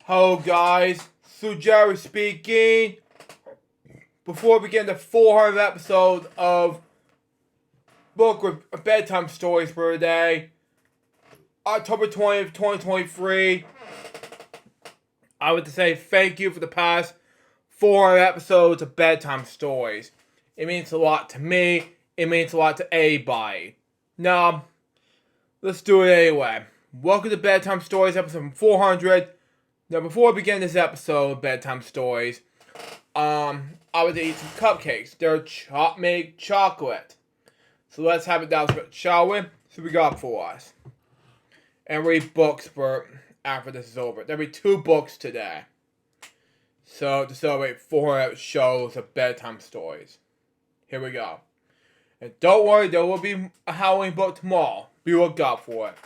Hello guys, Jerry speaking. Before we begin the 400th episode of Book with Bedtime Stories for today, October 20th, 2023, I would say thank you for the past 400 episodes of Bedtime Stories. It means a lot to me, it means a lot to anybody. Now, let's do it anyway. Welcome to Bedtime Stories episode 400. Now, before we begin this episode of Bedtime Stories, I would eat some cupcakes. They're made chocolate. So let's have it down, shall we? So we got for us. And read books for after this is over. There'll be 2 books today. So to celebrate 400 shows of Bedtime Stories. Here we go. And don't worry, there will be a Halloween book tomorrow. Be looked out for it.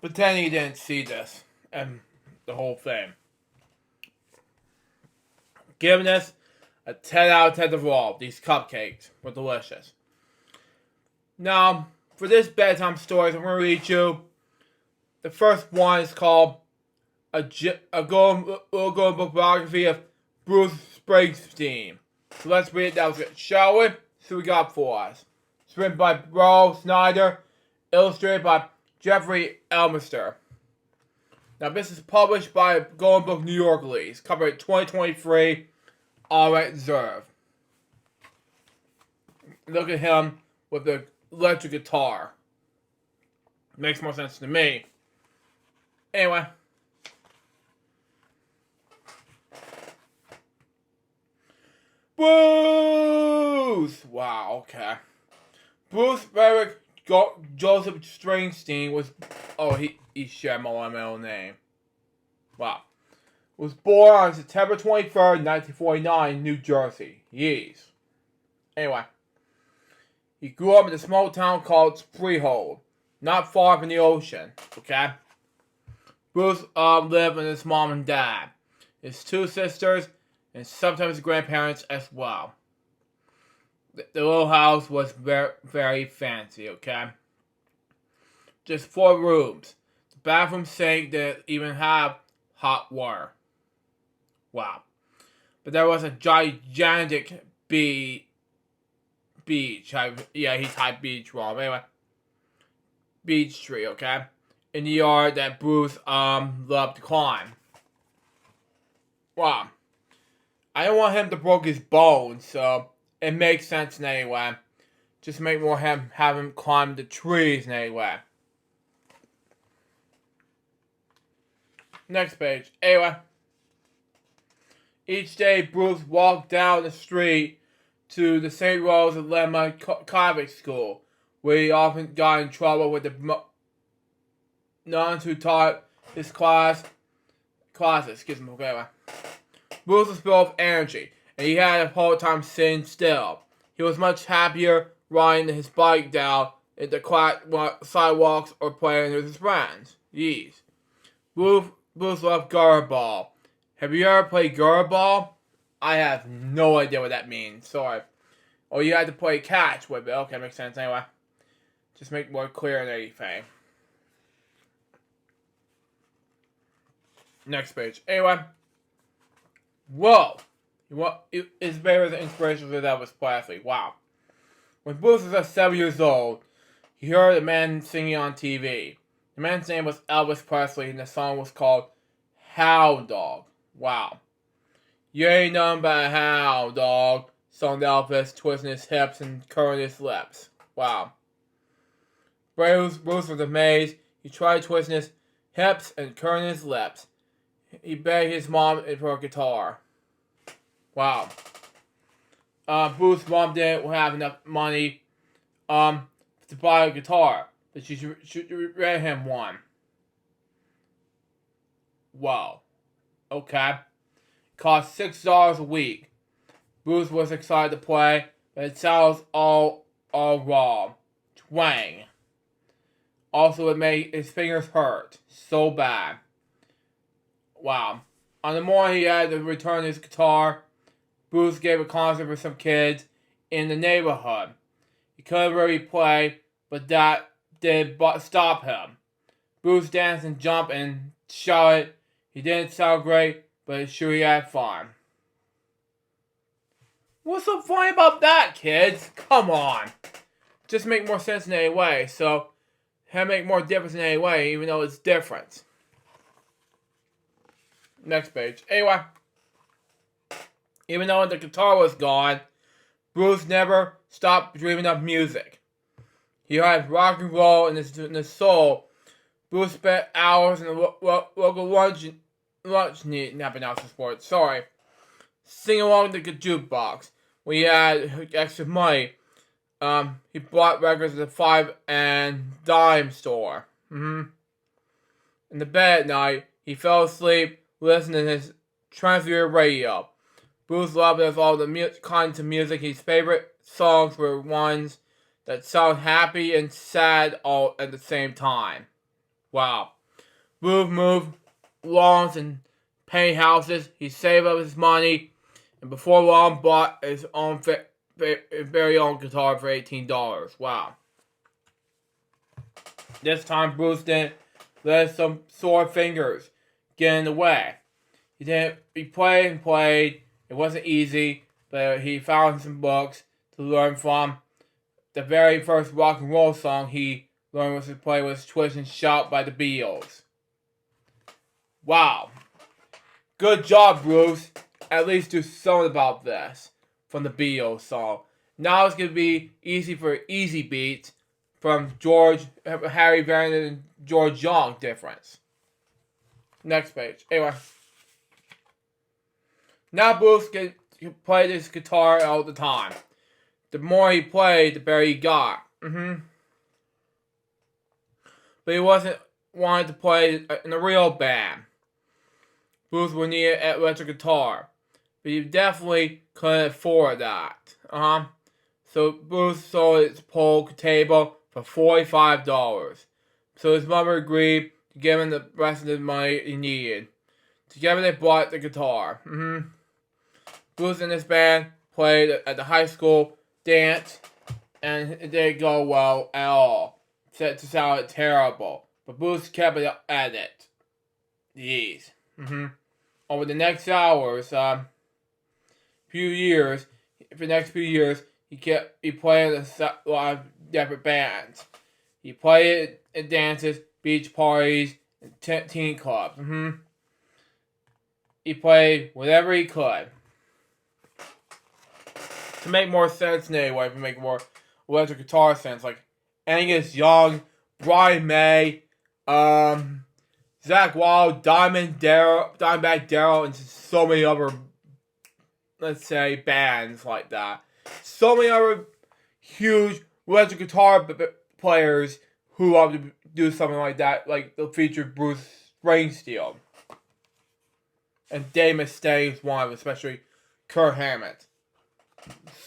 Pretend you didn't see this and the whole thing. Giving this a 10 out of 10 overall. These cupcakes were delicious. Now, for this bedtime stories, I'm going to read you. The first one is called A Golden Book Biography of Bruce Springsteen. So let's read it down, shall we? So we got for us. It's written by Bro Snyder, illustrated by Jeffrey Elmister. Now, this is published by Golden Book New York Lease. Copyright 2023. All right, reserved. Look at him with the electric guitar. Makes more sense to me. Anyway. Bruce! Wow, okay. Bruce Frederick Joseph Springsteen was... Oh, he shared my middle name. Wow. Was born on September 23rd, 1949 in New Jersey. Yeez. Anyway. He grew up in a small town called Freehold. Not far from the ocean. Okay? Bruce lived with his mom and dad. His 2 sisters, and sometimes his grandparents as well. The little house was very, very fancy, okay? Just 4 rooms. The bathroom sink didn't even have hot water. Wow. But there was a gigantic beach. He typed beach wrong. Anyway. Beech tree, okay? In the yard that Bruce loved to climb. Wow. I don't want him to break his bones, so it makes sense in any way. Just make more him have him climb the trees in any way. Next page. Anyway. Each day, Bruce walked down the street to the St. Rose Lemma Convict School, where he often got in trouble with the nuns who taught his classes. Anyway. Bruce was full of energy, and he had a hard time sitting still. He was much happier riding his bike down the quiet sidewalks or playing with his friends. Yes. Bruce loved gutter ball. Have you ever played gutter ball? I have no idea what that means. Sorry. Or you had to play catch with it. Okay, makes sense anyway. Just make it more clear than anything. Next page. Anyway. Whoa. His favorite inspiration for that was Presley. Wow. When Bruce was 7 years old, he heard a man singing on TV. The man's name was Elvis Presley, and the song was called Hound Dog. Wow. You ain't nothing but a hound dog, sung Elvis, twisting his hips and curling his lips. Wow. Bruce was amazed. He tried twisting his hips and curling his lips. He begged his mom for a guitar. Wow. Bruce's mom didn't have enough money to buy a guitar, but she read him one. Wow. Okay. Cost $6 a week. Bruce was excited to play, but it sounds all wrong. Twang. Also, it made his fingers hurt so bad. Wow. On the morning he had to return his guitar, Bruce gave a concert for some kids in the neighborhood. He couldn't really play, but that did stop him. Bruce danced and jumped and shouted. He didn't sound great, but sure he had fun. What's so funny about that, kids? Come on. Just make more sense in any way, so have make more difference in any way, even though it's different. Next page. Anyway. Even though the guitar was gone, Bruce never stopped dreaming of music. He had rock and roll in his soul. Bruce spent hours in the local lunch singing along with the jukebox. When he had extra money, he bought records at the 5 and dime store. In the bed at night, he fell asleep listening to his transmitter radio. Bruce loved all the kinds of music. His favorite songs were ones that sound happy and sad all at the same time. Wow. Bruce moved lawns and paint houses. He saved up his money, and before long bought his own very own guitar for $18. Wow. This time Bruce didn't let some sore fingers get in the way. He played and played. It wasn't easy, but he found some books to learn from. The very first rock and roll song he learned was to play was Twist and Shout by the Beatles. Wow. Good job, Bruce. At least do something about this from the Beatles song. Now it's going to be easy for Easy Beats from Harry Vanden and George Young difference. Next page. Anyway. Now Bruce can play this guitar all the time. The more he played, the better he got. But he wasn't wanting to play in a real band. Bruce would need an electric guitar. But he definitely couldn't afford that. So Bruce sold his pool table for $45. So his mother agreed to give him the rest of the money he needed. Together they bought the guitar. Bruce and his band played at the high school dance, and it didn't go well at all. It sounded terrible, but Bruce kept at it. Yes. Over the next for the next few years, he played in a lot of different bands. He played at dances, beach parties, and teen clubs. He played whatever he could. To make more sense in any way, to make more electric guitar sense, like Angus Young, Brian May, Zach Wild, Dimebag Darrell, and so many other, let's say, bands like that. So many other huge electric guitar players who want to do something like that, like they'll feature Bruce Springsteen. And Dave Mustaine is one of them, especially Kirk Hammett.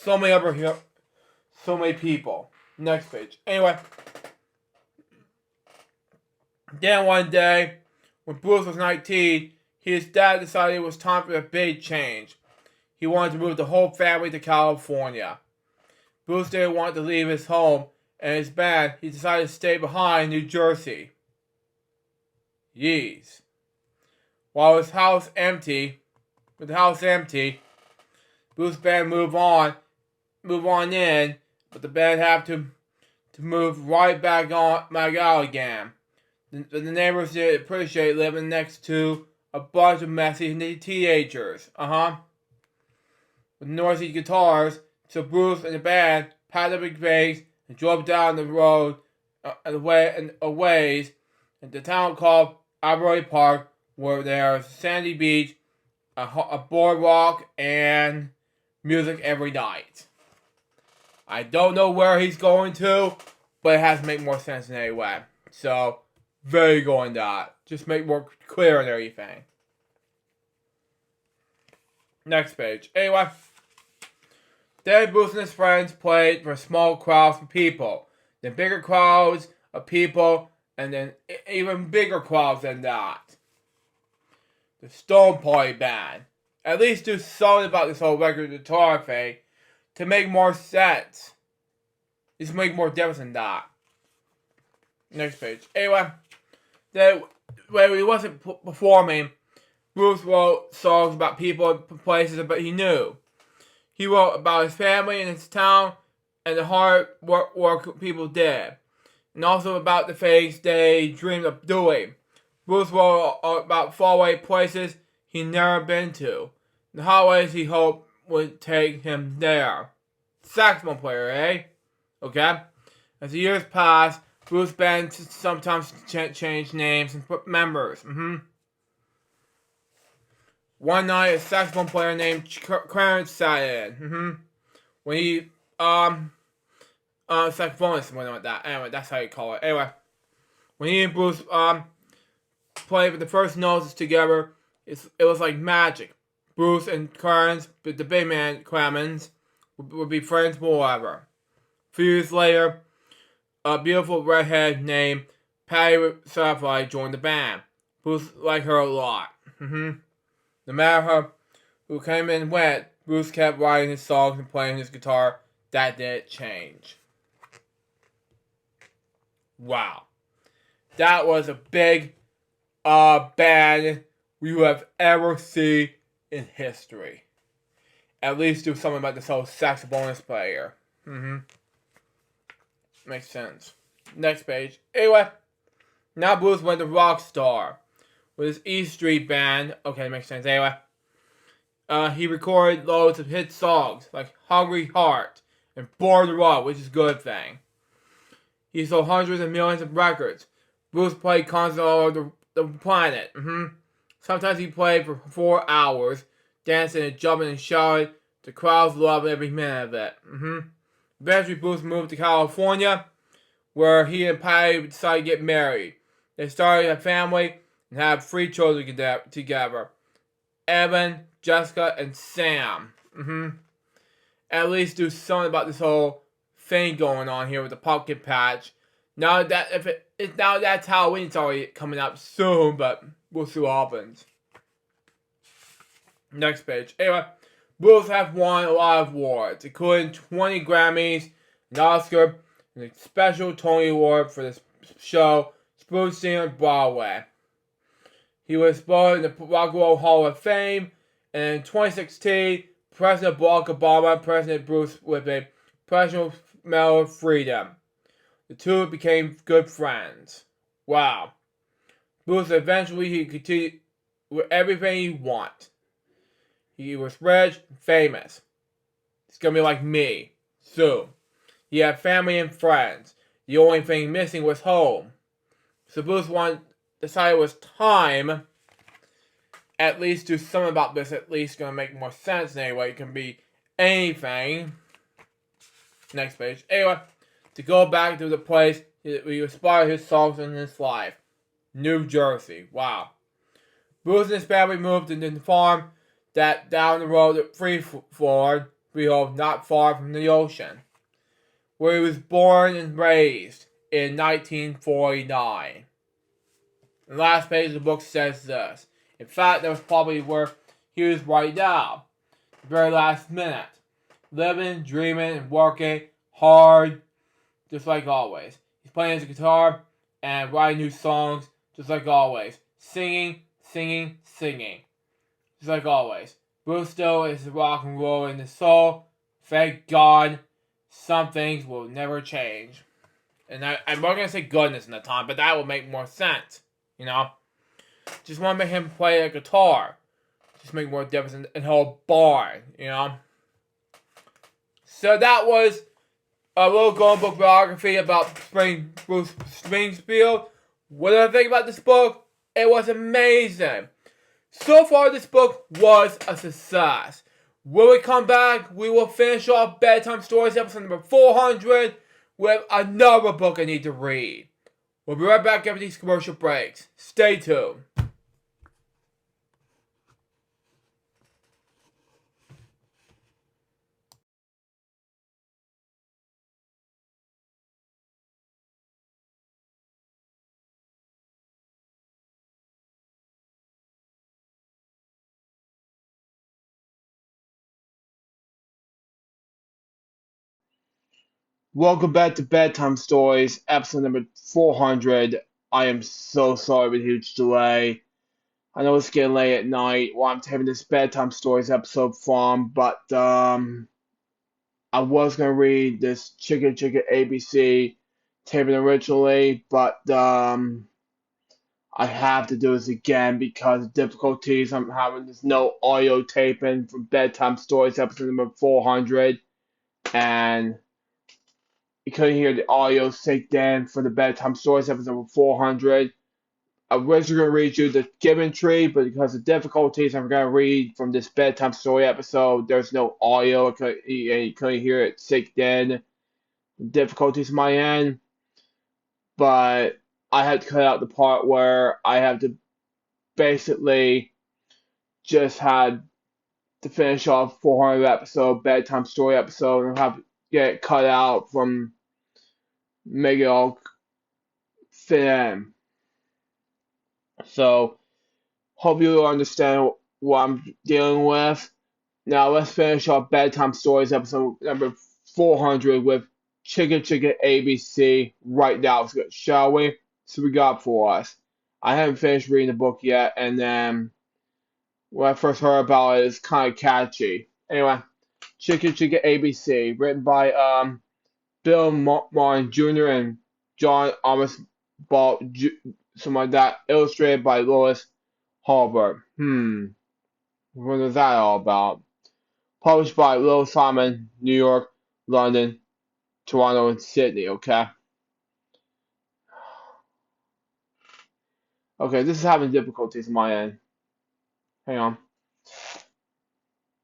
So many other, so many people. Next page. Anyway, then one day, when Bruce was 19, his dad decided it was time for a big change. He wanted to move the whole family to California. Bruce didn't want to leave his home and his band. He decided to stay behind in New Jersey. Yeez. While with the house empty, Bruce's band move on in, but the band have to move right back out again. The neighbors didn't appreciate living next to a bunch of messy teenagers. With noisy guitars, so Bruce and the band packed up their bags and drove down the road a ways in the town called Arbory Park, where there's sandy beach, a boardwalk, and music every night. I don't know where he's going to, but it has to make more sense in any way. So, very good on that. Just make more clear on everything. Next page. Anyway, then Bruce and his friends played for small crowds of people, then bigger crowds of people, and then even bigger crowds than that. The Stone Party Band. At least do something about this whole record guitar thing to make more sense. Just make more difference than that. Next page. Anyway, when he wasn't performing, Bruce wrote songs about people and places that he knew. He wrote about his family and his town and the hard work people did. And also about the things they dreamed of doing. Bruce wrote about faraway places he'd never been to. The highways he hoped would take him there. Saxophone player, eh? Okay? As the years passed, Bruce's band sometimes changed names and put members. One night, a saxophone player named Clarence sat in. When he, saxophonist, something like that. Anyway, that's how you call it. Anyway, when he and Bruce, played with the first notes together, it was like magic. Bruce and Clarence, the big man, Clemens, would be friends forever. A few years later, a beautiful redhead named Patty Sapphire joined the band. Bruce liked her a lot. No matter who came and went, Bruce kept writing his songs and playing his guitar. That didn't change. Wow. That was a big band you have ever seen in history. At least do something about this whole saxophonist player. Makes sense. Next page. Anyway, now Bruce went to Rockstar with his E Street band. Okay, makes sense. Anyway, he recorded loads of hit songs like Hungry Heart and Born to Run, which is a good thing. He sold hundreds of millions of records. Bruce played concerts all over the planet. Sometimes he played for 4 hours, dancing and jumping and shouting. The crowds loved every minute of it. Eventually, Bruce moved to California, where he and Patty decided to get married. They started a family and had 3 children together. Evan, Jessica, and Sam. At least do something about this whole thing going on here with the pumpkin patch. Now that's Halloween's already coming up soon, but we'll see what happens. Next page. Anyway, Bruce have won a lot of awards, including 20 Grammys, an Oscar, and a special Tony Award for this show, Springsteen on Broadway. He was born in the Rock and Roll Hall of Fame, and in 2016, President Barack Obama and President Bruce with a Presidential Medal of Freedom. The two became good friends. Wow. Bruce eventually he continued with everything he wanted. He was rich and famous. It's gonna be like me soon. He had family and friends. The only thing missing was home. So Bruce wanted decided it was time at least do something about this, at least gonna make more sense anyway. It can be anything. Next page. Anyway, to go back to the place we inspired his songs in his life. New Jersey. Wow. Bruce and his family moved into the farm that down the road at Freeford, not far from the ocean, where he was born and raised in 1949. The last page of the book says this. In fact, that was probably where he was right now. The very last minute. Living, dreaming, and working hard, just like always. He's playing his guitar and writing new songs, just like always. Singing, just like always. Bruce still is rock and roll in his soul. Thank God, some things will never change. And I'm not going to say goodness in the time, but that will make more sense, you know? Just want to make him play a guitar. Just make more difference in the whole bar, you know? So that was a little Golden Book biography about Bruce Springsteen. What did I think about this book? It was amazing. So far, this book was a success. When we come back, we will finish off Bedtime Stories episode number 400 with another book I need to read. We'll be right back after these commercial breaks. Stay tuned. Welcome back to Bedtime Stories, episode number 400. I am so sorry with a huge delay. I know it's getting late at night while I'm taping this Bedtime Stories episode from, but I was going to read this Chicka Chicka ABC taping originally, but I have to do this again because of difficulties. I'm having this no audio taping for Bedtime Stories episode number 400, and you couldn't hear the audio synced in for the Bedtime Stories episode 400. I was going to read you the Gibbon Tree, but because of difficulties, I'm going to read from this Bedtime Story episode. There's no audio, you couldn't hear it synced in. Difficulties on my end, but I had to cut out the part where I have to basically just had to finish off 400 episode Bedtime Story episode and have to get it cut out from make it all fit in. So, hope you understand what I'm dealing with. Now, let's finish our Bedtime Stories episode number 400 with Chicka Chicka ABC right now, shall we? So, we got for us. I haven't finished reading the book yet, and then when I first heard about it, it's kind of catchy. Anyway, Chicka Chicka ABC, written by Bill Martin Jr. and John Amos Ball, something like that, illustrated by Lois Hallberg. What is that all about? Published by Lil Simon, New York, London, Toronto, and Sydney, okay? Okay, this is having difficulties on my end. Hang on.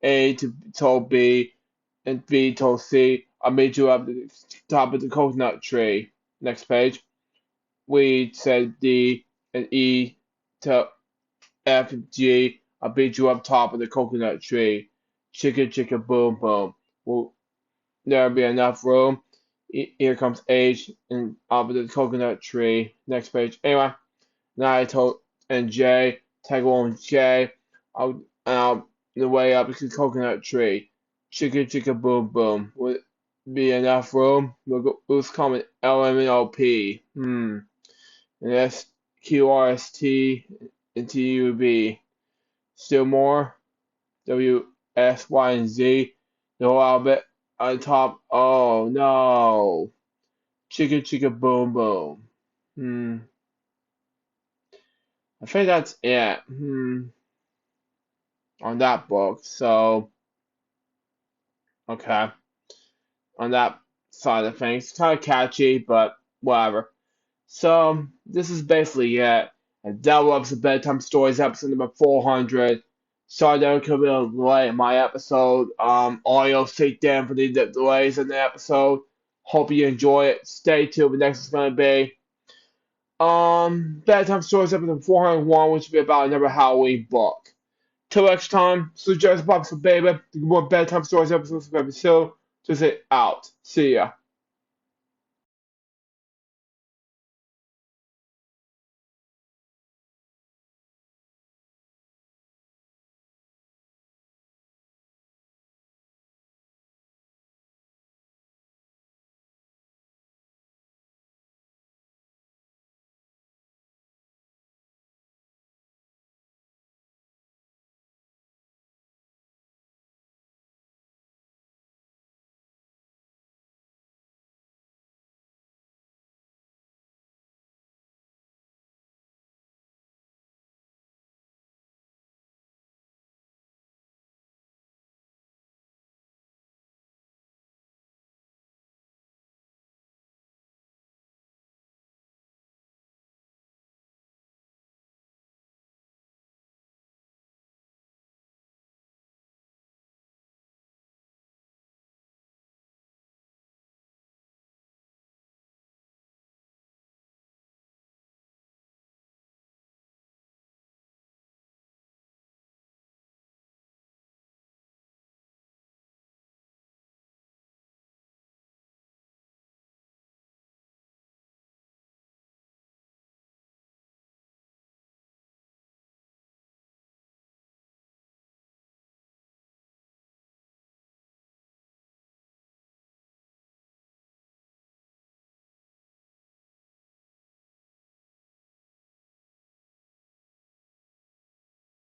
A told B, and B told C, I made you up the top of the coconut tree. Next page. We said D, and E to F and G, I beat you up top of the coconut tree. Chicka chicka boom boom. Will there be enough room? Here comes H and up of the coconut tree. Next page. Anyway, now I told and J, tag along J, out the way up to the coconut tree. Chicka chicka boom boom. Will be enough room? Who's coming? L M N O P. And S Q R S T and T U B. Still more. W S Y and Z. The whole alphabet on top. Oh no. Chicka chicka boom boom. I think that's it. On that book. So okay. On that side of things. It's kind of catchy, but whatever. So this is basically it. And that was the Bedtime Stories episode number 400. Sorry there could be a delay in my episode. Audio stayed down for the delays in the episode. Hope you enjoy it. Stay tuned. The next is going to be Bedtime Stories episode 401, which will be about another Halloween book. Till next time, suggest box for baby. More Bedtime Stories episodes of episode. Just it out. See ya.